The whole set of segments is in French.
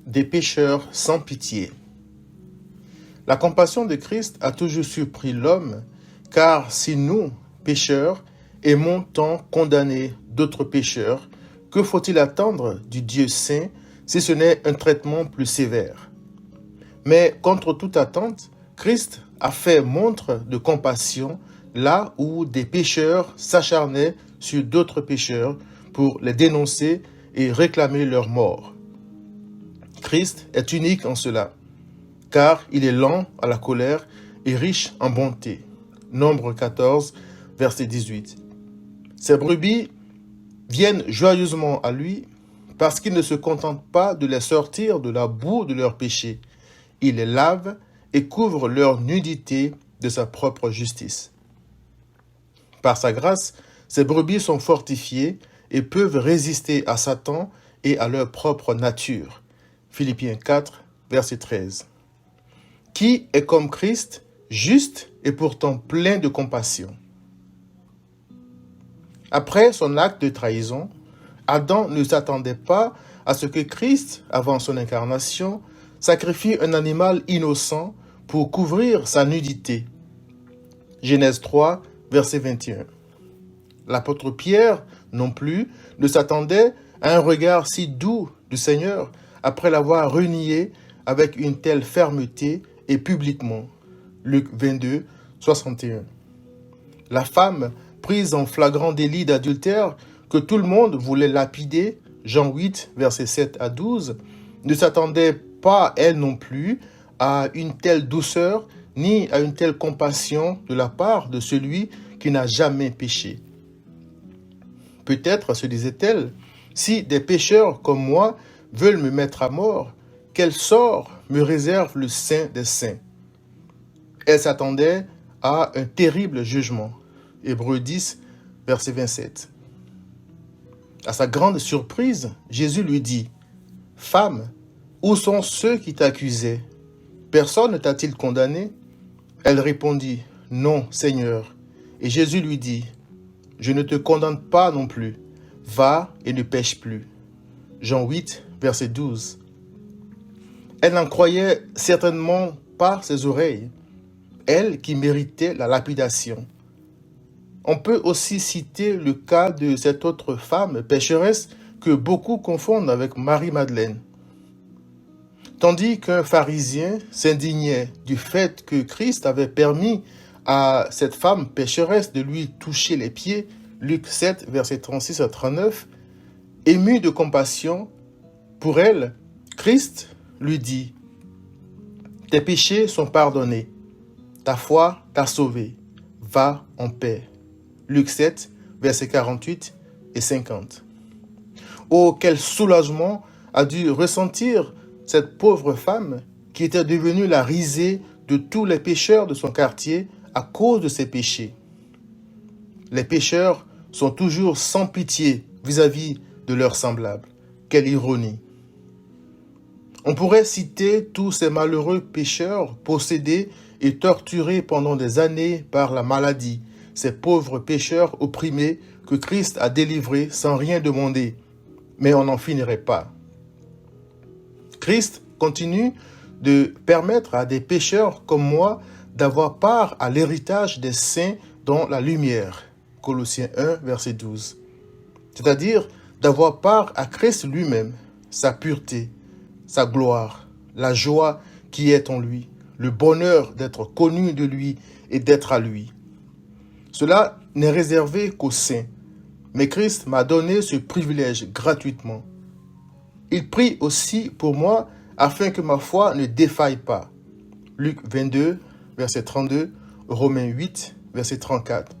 Des pécheurs sans pitié. La compassion de Christ a toujours surpris l'homme, car si nous, pécheurs, aimons tant condamner d'autres pécheurs, que faut-il attendre du Dieu saint si ce n'est un traitement plus sévère? Mais contre toute attente, Christ a fait montre de compassion là où des pécheurs s'acharnaient sur d'autres pécheurs pour les dénoncer et réclamer leur mort. Christ est unique en cela, car il est lent à la colère et riche en bonté. Nombre 14, verset 18. Ses brebis viennent joyeusement à lui parce qu'il ne se contente pas de les sortir de la boue de leurs péchés. Il les lave et couvre leur nudité de sa propre justice. Par sa grâce, ces brebis sont fortifiées et peuvent résister à Satan et à leur propre nature. Philippiens 4, verset 13. Qui est comme Christ, juste et pourtant plein de compassion? Après son acte de trahison, Adam ne s'attendait pas à ce que Christ, avant son incarnation, sacrifie un animal innocent pour couvrir sa nudité. Genèse 3, verset 21. L'apôtre Pierre, non plus, ne s'attendait à un regard si doux du Seigneur après l'avoir renié avec une telle fermeté et publiquement. Luc 22, 61. La femme, prise en flagrant délit d'adultère, que tout le monde voulait lapider, Jean 8, versets 7 à 12, ne s'attendait pas, elle non plus, à une telle douceur ni à une telle compassion de la part de celui qui n'a jamais péché. Peut-être, se disait-elle, si des pécheurs comme moi veulent me mettre à mort, quel sort me réserve le Saint des Saints? Elle s'attendait à un terrible jugement. Hébreux 10, verset 27. À sa grande surprise, Jésus lui dit, « Femme, où sont ceux qui t'accusaient? Personne ne t'a-t-il condamné ?» Elle répondit, « Non, Seigneur. » Et Jésus lui dit, « Je ne te condamne pas non plus. Va et ne pêche plus. » Jean 8, verset 12. Elle n'en croyait certainement pas ses oreilles, elle qui méritait la lapidation. On peut aussi citer le cas de cette autre femme pécheresse que beaucoup confondent avec Marie-Madeleine. Tandis qu'un pharisien s'indignait du fait que Christ avait permis à cette femme pécheresse de lui toucher les pieds, Luc 7, versets 36 à 39, ému de compassion pour elle, Christ lui dit, « Tes péchés sont pardonnés, ta foi t'a sauvé, va en paix. » Luc 7, versets 48 et 50. Oh, quel soulagement a dû ressentir cette pauvre femme qui était devenue la risée de tous les pécheurs de son quartier à cause de ses péchés. Les pécheurs sont toujours sans pitié vis-à-vis de leurs semblables. Quelle ironie! On pourrait citer tous ces malheureux pécheurs possédés et torturés pendant des années par la maladie, ces pauvres pécheurs opprimés que Christ a délivrés sans rien demander, mais on n'en finirait pas. Christ continue de permettre à des pécheurs comme moi d'avoir part à l'héritage des saints dans la lumière. Colossiens 1, verset 12. C'est-à-dire d'avoir part à Christ lui-même, sa pureté, sa gloire, la joie qui est en lui, le bonheur d'être connu de lui et d'être à lui. Cela n'est réservé qu'aux saints, mais Christ m'a donné ce privilège gratuitement. Il prie aussi pour moi afin que ma foi ne défaille pas. Luc 22, verset 32, Romains 8, verset 34.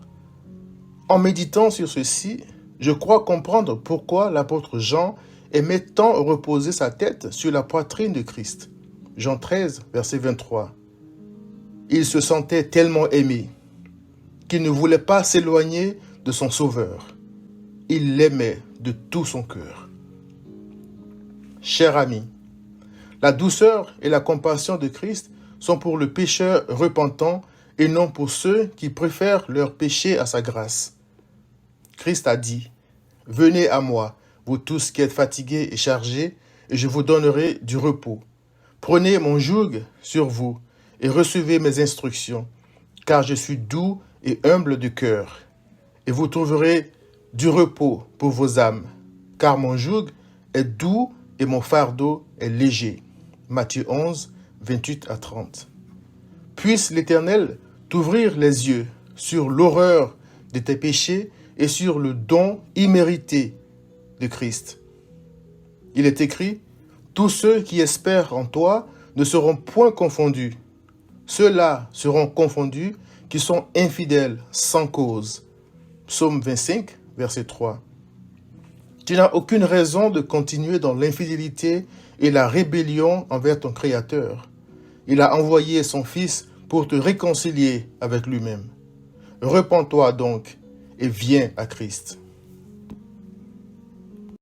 En méditant sur ceci, je crois comprendre pourquoi l'apôtre Jean aimait tant reposer sa tête sur la poitrine de Christ. Jean 13, verset 23. Il se sentait tellement aimé qu'il ne voulait pas s'éloigner de son Sauveur. Il l'aimait de tout son cœur. Cher ami, la douceur et la compassion de Christ sont pour le pécheur repentant et non pour ceux qui préfèrent leur péché à sa grâce. Christ a dit, « Venez à moi, vous tous qui êtes fatigués et chargés, et je vous donnerai du repos. Prenez mon joug sur vous et recevez mes instructions, car je suis doux et humble de cœur, et vous trouverez du repos pour vos âmes, car mon joug est doux et mon fardeau est léger. Matthieu 11, 28 à 30. Puisse l'Éternel t'ouvrir les yeux sur l'horreur de tes péchés et sur le don immérité de Christ. Il est écrit, « Tous ceux qui espèrent en toi ne seront point confondus. Ceux-là seront confondus qui sont infidèles sans cause. » Psaume 25, verset 3. Tu n'as aucune raison de continuer dans l'infidélité et la rébellion envers ton Créateur. Il a envoyé son Fils pour te réconcilier avec lui-même. Repens-toi donc et viens à Christ.